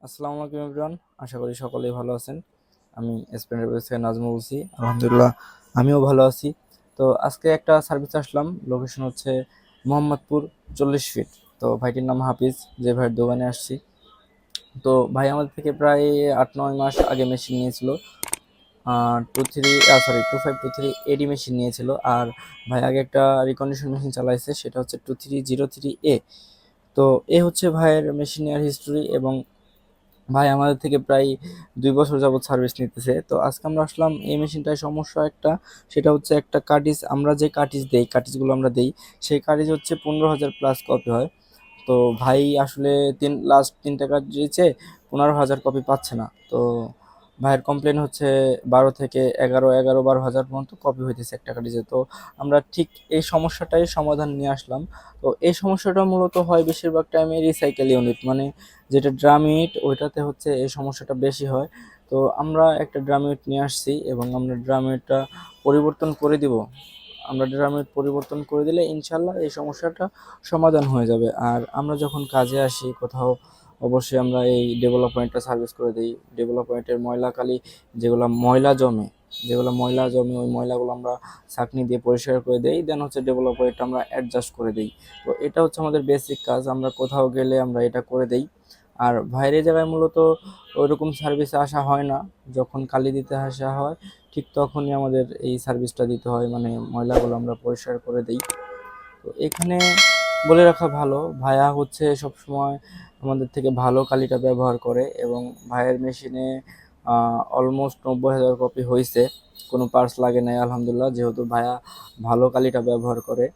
আসসালামু আলাইকুম এভরিওয়ান। আশা করি সকলেই ভালো আছেন। আমি স্পেনের থেকে নাজমুল বলছি। আলহামদুলিল্লাহ আমিও ভালো আছি। তো আজকে একটা সার্ভিস আসলাম, লোকেশন হচ্ছে মোহাম্মদপুর 40 ফিট। তো ভাইটির নাম হাফিজ, যে ভাইয়ের দোকানে আসছি। তো ভাই আমাদের থেকে প্রায় 8-9 মাস আগে মেশিন নিয়েছিল। 2523 এডি মেশিন নিয়েছিল। আর ভাই আগে একটা রিকন্ডিশন মেশিন চালাইছে, সেটা হচ্ছে 2303A। তো এ হচ্ছে ভাইয়ের মেশিনের হিস্টোরি। এবং ভাই আমাদের থেকে প্রায় 2 বছর যাবত সার্ভিস নিতেছে। তো আজকে আমরা আসলাম এই মেশিনটায় সমস্যা একটা, সেটা হচ্ছে একটা কার্টিজ, আমরা যে কার্টিজগুলো আমরা দেই, সেই কার্টিজ হচ্ছে 15,000 প্লাস কপি হয়। তো ভাই আসলে লাস্ট 3টা কার্ড দিয়েছে, 15,000 কপি পাচ্ছে না। তো ভাইয়ের কমপ্লেন হচ্ছে 12 থেকে 11 11 12 হাজার পর্যন্ত কপি হইতেছে একটা কার্টিজে। তো আমরা ঠিক এই সমস্যাটাই সমাধান নিয়ে আসলাম। তো এই সমস্যাটা মূলত হয় বেশিরভাগ টাইমে রিসাইকেল ইউনিট, মানে যেটা ড্রাম ইউনিট, ওইটাতে হচ্ছে এই সমস্যাটা বেশি হয়। তো আমরা একটা ড্রাম ইউনিট নিয়ে আসছি এবং আমরা ড্রাম ইউনিটটা পরিবর্তন করে দিব। আমরা ড্রাম ইউনিট পরিবর্তন করে দিলে ইনশাল্লাহ এই সমস্যাটা সমাধান হয়ে যাবে। আর আমরা যখন কাজে আসি কোথাও, অবশ্যই আমরা এই ডেভেলপমেন্টটা সার্ভিস করে দিই। ডেভেলপমেন্টের ময়লা কালি, যেগুলো ময়লা জমে ওই ময়লাগুলো আমরা ছাঁকনি দিয়ে পরিষ্কার করে দেই, দেন হচ্ছে ডেভেলপমেন্টটা আমরা অ্যাডজাস্ট করে দিই। তো এটা হচ্ছে আমাদের বেসিক কাজ, আমরা কোথাও গেলে আমরা এটা করে দেই। আর বাইরের জায়গায় মূলত ওইরকম সার্ভিসে আসা হয় না। যখন কালি দিতে আসা হয় ঠিক তখনই আমাদের এই সার্ভিসটা দিতে হয়, মানে ময়লাগুলো আমরা পরিষ্কার করে দিই। তো এখানে বলে রাখা ভালো, ভাইয়া হচ্ছে সবসময় আমাদের থেকে ভালো কালিটা ব্যবহার করে। এবং ভাইয়ের মেশিনে অলমোস্ট 90,000 কপি হয়েছে, কোনো পার্টস লাগে নাই আলহামদুলিল্লাহ, যেহেতু ভাইয়া ভালো কালিটা ব্যবহার করে।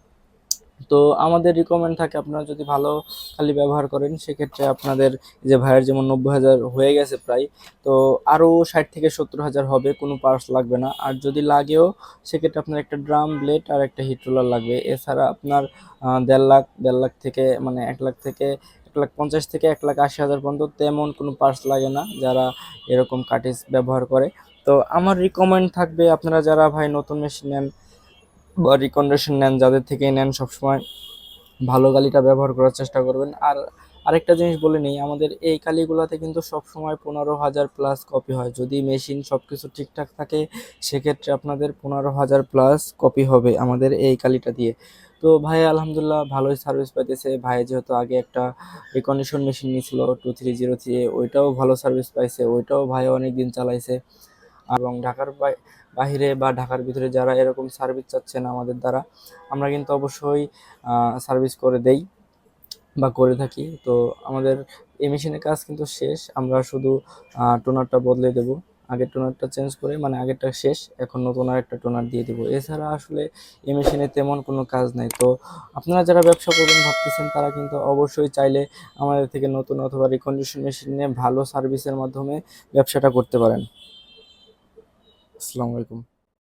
তো আমাদের রিকমেন্ড থাকে, আপনারা যদি ভালো খালি ব্যবহার করেন সেক্ষেত্রে আপনাদের, যে ভাইয়ের যেমন 90,000 হয়ে গেছে প্রায়, তো আরও 60 থেকে 70,000 হবে, কোনো পার্টস লাগবে না। আর যদি লাগেও সেক্ষেত্রে আপনার একটা ড্রাম ব্লেড আর একটা হিট রোলার লাগবে। এছাড়া আপনার 1.5 লাখ থেকে, মানে 1 লাখ থেকে 1,50,000 থেকে 1,80,000 পর্যন্ত তেমন কোনো পার্টস লাগে না যারা এরকম কাটিস ব্যবহার করে। তো আমার রিকমেন্ড থাকবে, আপনারা যারা ভাই নতুন মেশিন নেন বা রিকন্ডিশন নেন, যাদের থেকে নেন, সবসময় ভালো কালিটা ব্যবহার করার চেষ্টা করবেন। আর আরেকটা জিনিস বলে নিই, আমাদের এই কালিগুলোতে কিন্তু সবসময় 15,000 প্লাস কপি হয়। যদি মেশিন সব কিছু ঠিকঠাক থাকে সেক্ষেত্রে আপনাদের 15,000 প্লাস কপি হবে আমাদের এই কালিটা দিয়ে। তো ভাই আলহামদুলিল্লাহ ভালোই সার্ভিস পাইতেছে। ভাই যেহেতু আগে একটা রিকন্ডিশন মেশিন নিয়েছিল 2303, ওইটাও ভালো সার্ভিস পাইছে, ওইটাও ভাই অনেক দিন চালাইছে। এবং ঢাকার বাইরে বা ঢাকার ভিতরে যারা এরকম সার্ভিস চাচ্ছেন আমাদের দ্বারা, আমরা কিন্তু অবশ্যই সার্ভিস করে দেই বা করে থাকি। তো আমাদের এই মেশিনের কাজ কিন্তু শেষ, আমরা শুধু টোনারটা বদলে দেব। আগের টোনারটা চেঞ্জ করে, মানে আগেরটা শেষ, এখন নতুন আর একটা টোনার দিয়ে দেবো। এছাড়া আসলে এই মেশিনে তেমন কোনো কাজ নাই। তো আপনারা যারা ব্যবসা করবেন ভাবতেছেন তারা কিন্তু অবশ্যই চাইলে আমাদের থেকে নতুন অথবা রিকন্ডিশন মেশিন নিয়ে ভালো সার্ভিসের মাধ্যমে ব্যবসাটা করতে পারেন। আসসালামু আলাইকুম।